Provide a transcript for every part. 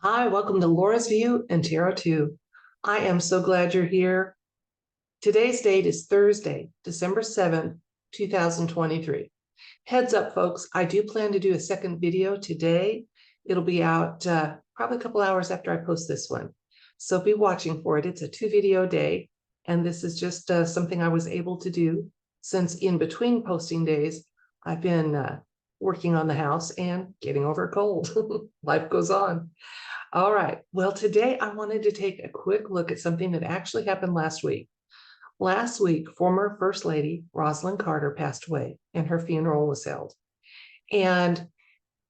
Hi, welcome to Laura's View and Tarot 2. I am so glad you're here. Today's date is Thursday, December 7th, 2023. Heads up, folks, I do plan to do a second video today. It'll be out probably a couple hours after I post this one. So be watching for it. It's a 2-video day, and this is just something I was able to do since in between posting days, I've been working on the house and getting over a cold. Life goes on. All right. Well, today I wanted to take a quick look at something that actually happened last week. Last week, former First Lady Rosalynn Carter passed away and her funeral was held. And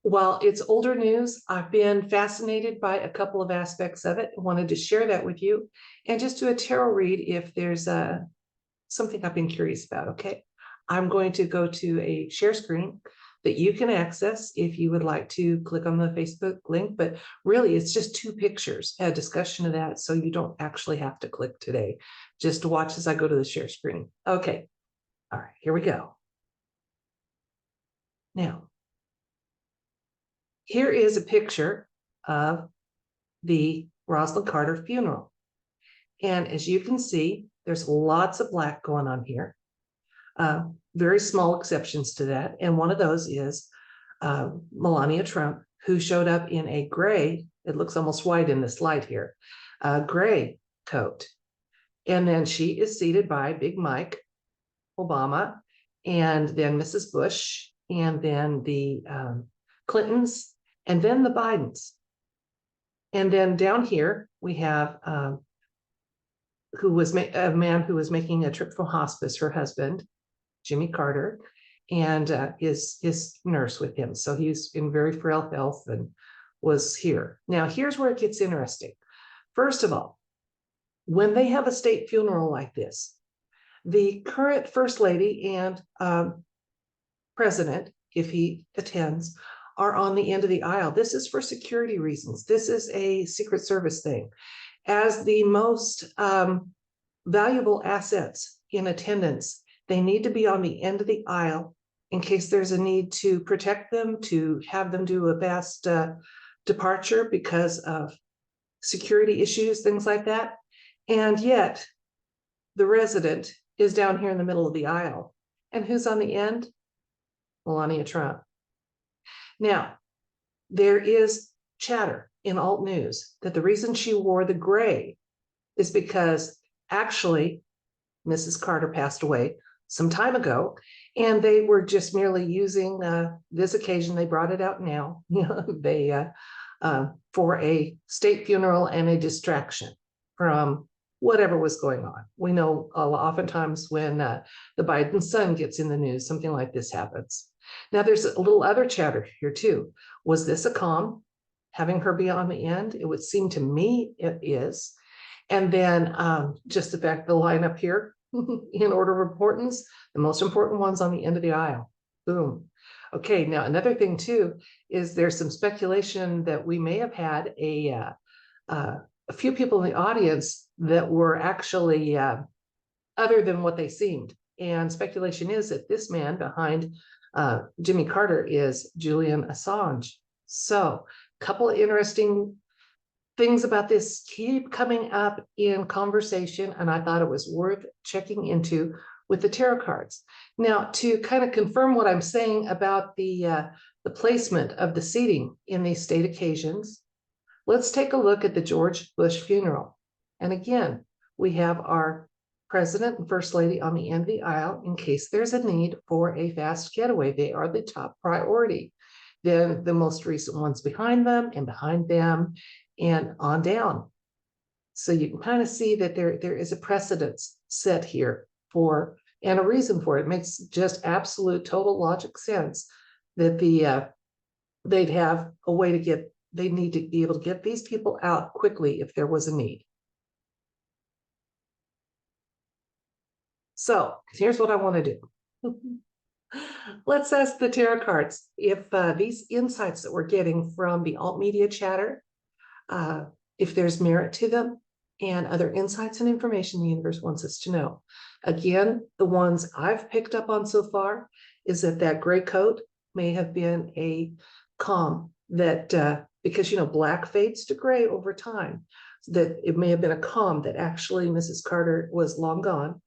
while it's older news, I've been fascinated by a couple of aspects of it. I wanted to share that with you and just do a tarot read if there's something I've been curious about. Okay. I'm going to go to a share screen that you can access if you would like to click on the Facebook link, but really it's just 2 pictures, a discussion of that, so you don't actually have to click today. Just watch as I go to the share screen. Okay, all right, here we go. Now, here is a picture of the Rosalynn Carter funeral. And as you can see, there's lots of black going on here. Very small exceptions to that. And one of those is Melania Trump, who showed up in a gray, it looks almost white in this light here, gray coat. And then she is seated by Big Mike Obama, and then Mrs. Bush, and then the Clintons, and then the Bidens. And then down here, we have a man who was making a trip from hospice, her husband, Jimmy Carter, and his nurse with him. So he's in very frail health and was here. Now, here's where it gets interesting. First of all, when they have a state funeral like this, the current First Lady and President, if he attends, are on the end of the aisle. This is for security reasons. This is a Secret Service thing. As the most valuable assets in attendance, they need to be on the end of the aisle in case there's a need to protect them, to have them do a fast departure because of security issues, things like that. And yet the resident is down here in the middle of the aisle. And who's on the end? Melania Trump. Now, there is chatter in alt news that the reason she wore the gray is because actually Mrs. Carter passed away some time ago, and they were just merely using this occasion. They brought it out now. They for a state funeral and a distraction from whatever was going on. We know oftentimes when the Biden son gets in the news, something like this happens. Now, there's a little other chatter here too. Was this a calm, having her be on the end? It would seem to me it is. And then just the fact the line up here, in order of importance, the most important one's on the end of the aisle. Boom. Okay, now another thing too is there's some speculation that we may have had a few people in the audience that were actually other than what they seemed. And speculation is that this man behind Jimmy Carter is Julian Assange. So a couple of interesting things about this keep coming up in conversation, and I thought it was worth checking into with the tarot cards. Now, to kind of confirm what I'm saying about the placement of the seating in these state occasions, let's take a look at the George Bush funeral. And again, we have our President and First Lady on the end of the aisle in case there's a need for a fast getaway. They are the top priority. Then the most recent ones behind them and behind them, and on down. So you can kind of see that there is a precedence set here for, and a reason for it. It makes just absolute total logic sense that they'd have a way to get, they need to be able to get these people out quickly if there was a need. So here's what I want to do. Let's ask the tarot cards if these insights that we're getting from the alt media chatter, if there's merit to them, and other insights and information the universe wants us to know. Again, the ones I've picked up on so far is that gray coat may have been a calm that because, black fades to gray over time. That it may have been a calm that actually Mrs. Carter was long gone.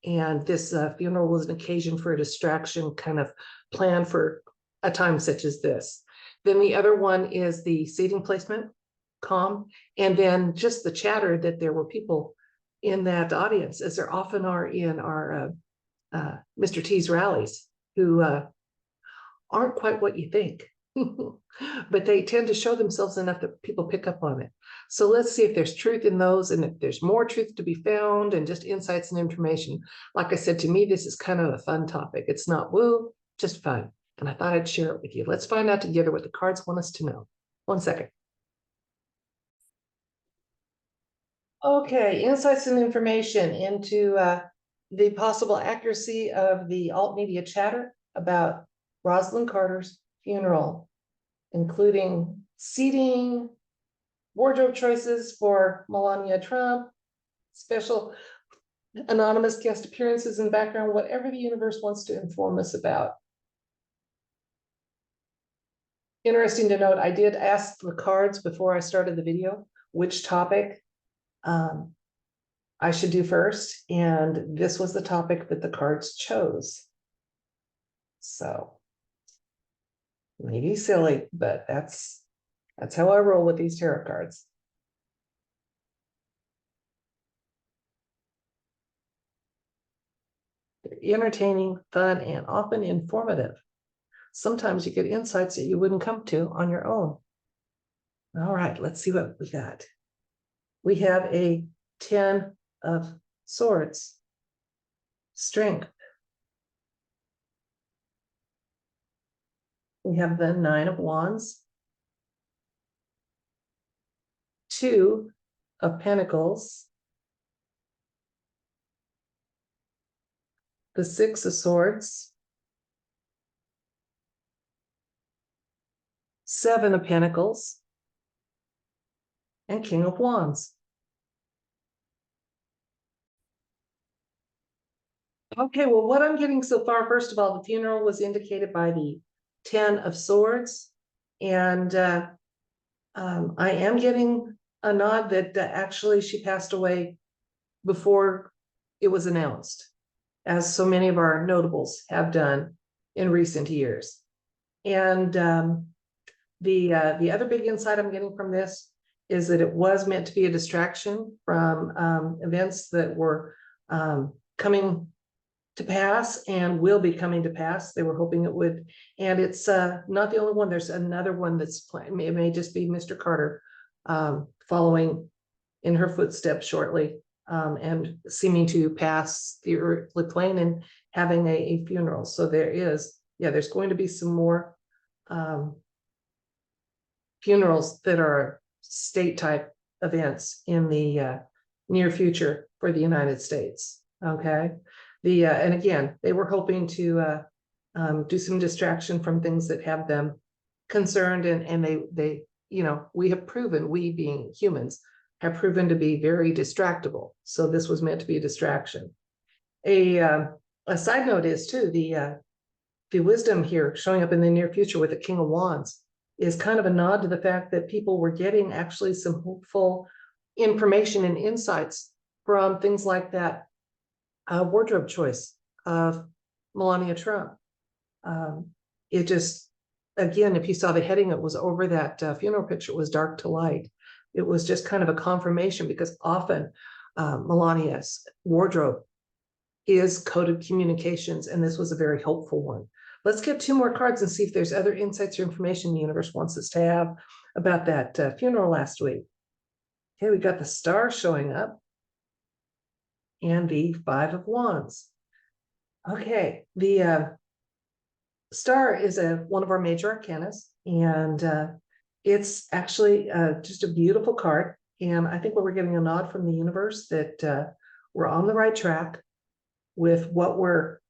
And this funeral was an occasion for a distraction kind of plan for a time such as this. Then the other one is the seating placement, calm, and then just the chatter that there were people in that audience, as there often are in our Mr. T's rallies, who aren't quite what you think, but they tend to show themselves enough that people pick up on it. So let's see if there's truth in those, and if there's more truth to be found, and just insights and information. Like I said, to me, this is kind of a fun topic. It's not woo, just fun. And I thought I'd share it with you. Let's find out together what the cards want us to know. 1 second. Okay, insights and information into the possible accuracy of the alt media chatter about Rosalynn Carter's funeral, including seating, wardrobe choices for Melania Trump, special anonymous guest appearances in the background, whatever the universe wants to inform us about. Interesting to note, I did ask the cards before I started the video which topic I should do first, and this was the topic that the cards chose. So maybe silly, but that's how I roll with these tarot cards. They're entertaining, fun, and often informative. Sometimes you get insights that you wouldn't come to on your own. All right, let's see what we got. We have a 10 of Swords, strength. We have the 9 of Wands, 2 of Pentacles, the 6 of Swords, 7 of Pentacles, and King of Wands. Okay, well, what I'm getting so far, first of all, the funeral was indicated by the 10 of Swords, and I am getting a nod that actually she passed away before it was announced, as so many of our notables have done in recent years. And the other big insight I'm getting from this is that it was meant to be a distraction from events that were coming to pass and will be coming to pass. They were hoping it would, and it's not the only one. There's another one that's planned. It may just be Mr. Carter following in her footsteps shortly, and seeming to pass the earthly plane and having a funeral. So there's going to be some more funerals that are state type events in the near future for the United States. Okay. And again, they were hoping to do some distraction from things that have them concerned, and they we have proven, we being humans have proven to be very distractible. So this was meant to be a distraction. A side note is too, the wisdom here showing up in the near future with the King of Wands is kind of a nod to the fact that people were getting actually some hopeful information and insights from things like that wardrobe choice of Melania Trump. It just, again, if you saw the heading, it was over that funeral picture, it was dark to light. It was just kind of a confirmation, because often Melania's wardrobe is coded communications, and this was a very hopeful one. Let's get 2 more cards and see if there's other insights or information the universe wants us to have about that funeral last week. Okay, we got the Star showing up and the 5 of Wands. Okay, the Star is one of our major arcanas, and it's actually just a beautiful card. And I think we're getting a nod from the universe that we're on the right track with what we're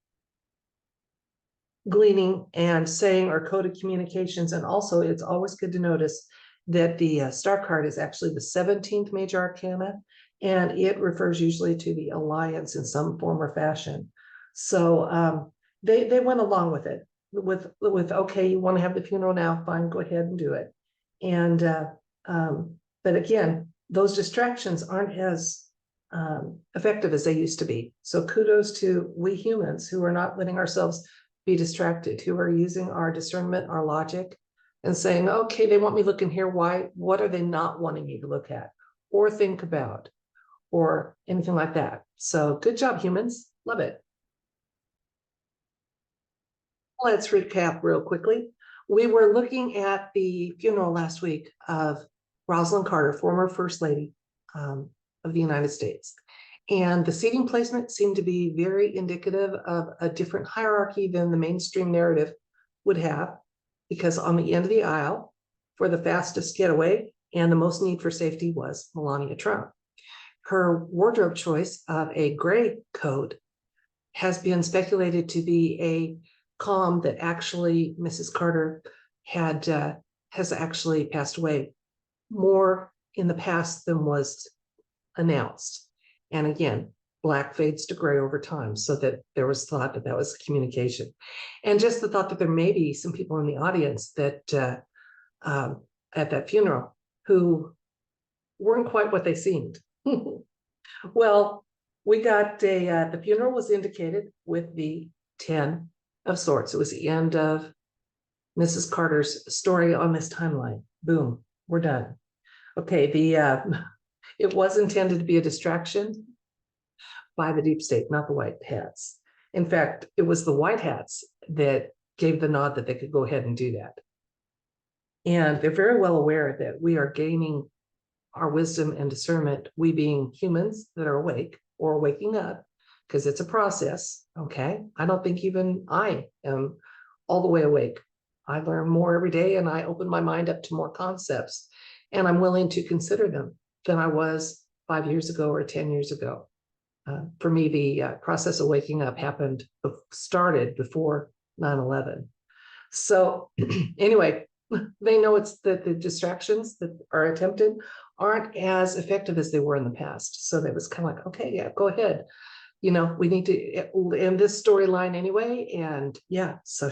gleaning and saying are coded communications. And also, it's always good to notice that the Star card is actually the 17th major arcana, and it refers usually to the alliance in some form or fashion. So they went along with it, with okay, you want to have the funeral now, fine, go ahead and do it. And but again, those distractions aren't as effective as they used to be. So kudos to we humans who are not letting ourselves be distracted, who are using our discernment, our logic, and saying, okay, they want me looking here. Why? What are they not wanting me to look at or think about or anything like that? So good job, humans. Love it. Let's recap real quickly. We were looking at the funeral last week of Rosalynn Carter, former First Lady of the United States. And the seating placement seemed to be very indicative of a different hierarchy than the mainstream narrative would have, because on the end of the aisle, for the fastest getaway and the most need for safety, was Melania Trump. Her wardrobe choice of a gray coat has been speculated to be a calm that actually Mrs. Carter has actually passed away more in the past than was announced. And again, black fades to gray over time, so that there was thought that that was communication. And just the thought that there may be some people in the audience that at that funeral who weren't quite what they seemed. Well, we got the funeral was indicated with the 10 of Swords. It was the end of Mrs. Carter's story on this timeline. Boom, we're done. Okay, it was intended to be a distraction by the deep state, not the white hats. In fact, it was the white hats that gave the nod that they could go ahead and do that. And they're very well aware that we are gaining our wisdom and discernment, we being humans that are awake or waking up, because it's a process. Okay, I don't think even I am all the way awake. I learn more every day, and I open my mind up to more concepts, and I'm willing to consider them than I was 5 years ago or 10 years ago. For me, the process of waking up started before 9/11. So anyway, they know it's that the distractions that are attempted aren't as effective as they were in the past. So that was kind of like, okay, yeah, go ahead. We need to end this storyline anyway. And yeah, so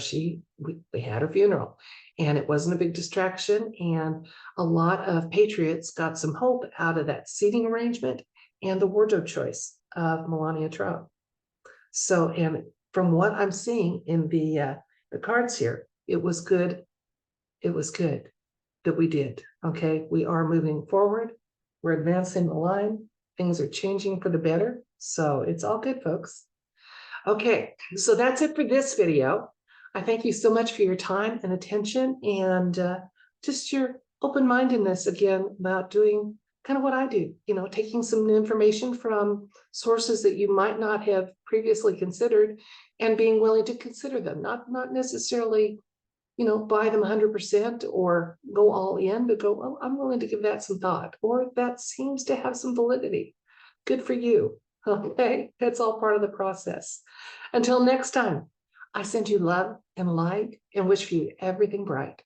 we had her funeral, and it wasn't a big distraction. And a lot of patriots got some hope out of that seating arrangement and the wardrobe choice of Melania Trump. So, and from what I'm seeing in the cards here, it was good. It was good that we did. Okay, we are moving forward. We're advancing the line. Things are changing for the better. So it's all good, folks. Okay, so that's it for this video. I thank you so much for your time and attention, and just your open-mindedness again about doing kind of what I do, taking some information from sources that you might not have previously considered and being willing to consider them, not necessarily buy them 100% or go all in, but go, oh, I'm willing to give that some thought, or that seems to have some validity. Good for you. Okay, that's all part of the process. Until next time, I send you love and light and wish for you everything bright.